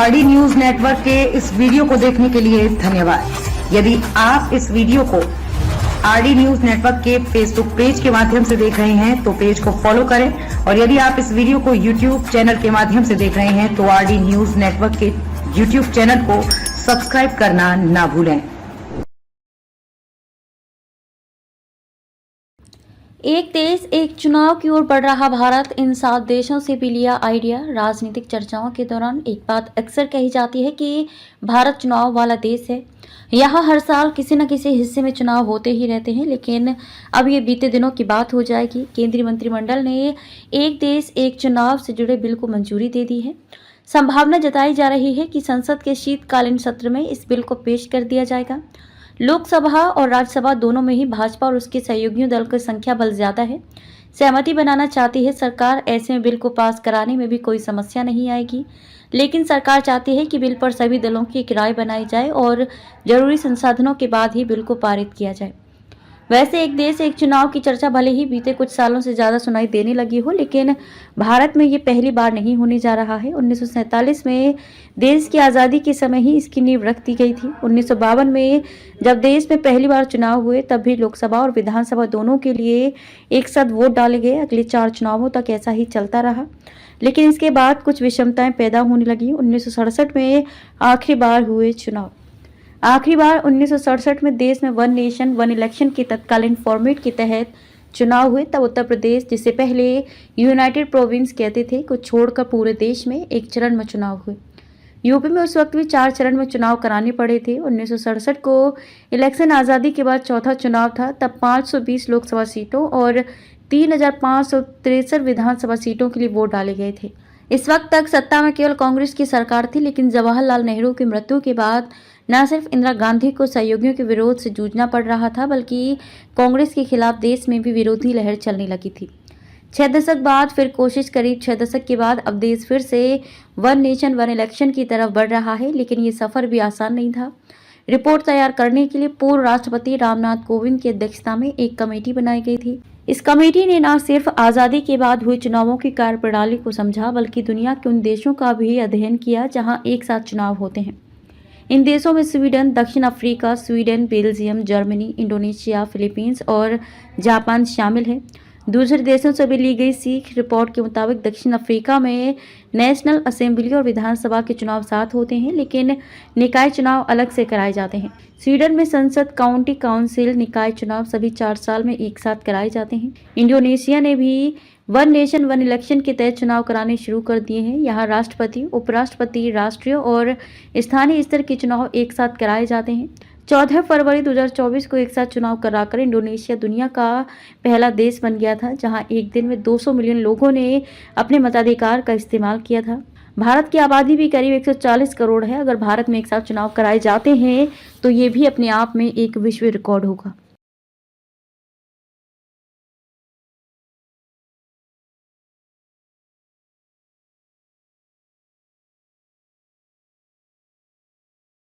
RD news network के इस video को देखने के लिए धन्यवाद। यदि आप इस वीडियो को आरडी न्यूज नेटवर्क के फेसबुक पेज के माध्यम से देख रहे हैं तो पेज को फॉलो करें, और यदि आप इस वीडियो को यूट्यूब चैनल के माध्यम से देख रहे हैं तो आरडी न्यूज नेटवर्क के यूट्यूब चैनल को सब्सक्राइब करना ना भूलें। एक देश एक चुनाव की ओर बढ़ रहा भारत इन 7 देशों से भी लिया आइडिया। राजनीतिक चर्चाओं के दौरान एक बात अक्सर कही जाती है कि भारत चुनाव वाला देश है। यहाँ हर साल किसी न किसी हिस्से में चुनाव होते ही रहते हैं, लेकिन अब ये बीते दिनों की बात हो जाएगी। केंद्रीय मंत्रिमंडल ने एक देश एक चुनाव से जुड़े बिल को मंजूरी दे दी है। संभावना जताई जा रही है कि संसद के शीतकालीन सत्र में इस बिल को पेश कर दिया जाएगा। लोकसभा और राज्यसभा दोनों में ही भाजपा और उसके सहयोगियों दल की संख्या बल ज्यादा है। सहमति बनाना चाहती है सरकार। ऐसे में बिल को पास कराने में भी कोई समस्या नहीं आएगी, लेकिन सरकार चाहती है कि बिल पर सभी दलों की एक राय बनाई जाए और जरूरी संसाधनों के बाद ही बिल को पारित किया जाए। वैसे एक देश एक चुनाव की चर्चा भले ही बीते कुछ सालों से ज्यादा सुनाई देने लगी हो, लेकिन भारत में ये पहली बार नहीं होने जा रहा है। 1947 में देश की आज़ादी के समय ही इसकी नींव रख दी गई थी। 1952 में जब देश में पहली बार चुनाव हुए तब भी लोकसभा और विधानसभा दोनों के लिए एक साथ वोट डाले गए। अगले 4 चुनावों तक ऐसा ही चलता रहा, लेकिन इसके बाद कुछ विषमताएं पैदा होने लगी। 1967 में आखिरी बार हुए चुनाव। आखिरी बार 1967 में देश में वन नेशन वन इलेक्शन के तत्कालीन फॉर्मेट के तहत चुनाव हुए। तब उत्तर प्रदेश, जिसे पहले यूनाइटेड प्रोविंस कहते थे, को छोड़कर पूरे देश में एक चरण में चुनाव हुए। यूपी में उस वक्त भी 4 चरण में चुनाव कराने पड़े थे। 1967 को इलेक्शन आज़ादी के बाद चौथा चुनाव था। तब 520 लोकसभा सीटों और 3563 विधानसभा सीटों के लिए वोट डाले गए थे। इस वक्त तक सत्ता में केवल कांग्रेस की सरकार थी, लेकिन जवाहरलाल नेहरू की मृत्यु के बाद न सिर्फ इंदिरा गांधी को सहयोगियों के विरोध से जूझना पड़ रहा था, बल्कि कांग्रेस के खिलाफ देश में भी विरोधी लहर चलने लगी थी। 6 दशक बाद फिर कोशिश, करीब 6 दशक के बाद अब देश फिर से वन नेशन वन इलेक्शन की तरफ बढ़ रहा है, लेकिन ये सफर भी आसान नहीं था। रिपोर्ट तैयार करने के लिए पूर्व राष्ट्रपति रामनाथ कोविंद की अध्यक्षता में एक कमेटी बनाई गई थी। इस कमेटी ने न सिर्फ आज़ादी के बाद हुए चुनावों की कार्यप्रणाली को समझा, बल्कि दुनिया के उन देशों का भी अध्ययन किया जहां एक साथ चुनाव होते हैं। इन देशों में स्वीडन, दक्षिण Africa, Sweden, Belgium, Germany, Indonesia, Philippines और जापान शामिल है। दूसरे देशों से भी ली गई सीख। रिपोर्ट के मुताबिक दक्षिण अफ्रीका में नेशनल असेंबली और विधानसभा के चुनाव साथ होते हैं, लेकिन निकाय चुनाव अलग से कराए जाते हैं। स्वीडन में संसद, काउंटी काउंसिल, निकाय चुनाव सभी 4 साल में एक साथ कराए जाते हैं। इंडोनेशिया ने भी वन नेशन वन इलेक्शन के तहत चुनाव कराने शुरू कर दिए हैं। यहाँ राष्ट्रपति, उपराष्ट्रपति, राष्ट्रीय और स्थानीय स्तर के चुनाव एक साथ कराए जाते हैं। 14 फरवरी 2024 को एक साथ चुनाव कराकर इंडोनेशिया दुनिया का पहला देश बन गया था जहां एक दिन में 200 मिलियन लोगों ने अपने मताधिकार का इस्तेमाल किया था। भारत की आबादी भी करीब 140 करोड़ है। अगर भारत में एक साथ चुनाव कराए जाते हैं तो ये भी अपने आप में एक विश्व रिकॉर्ड होगा।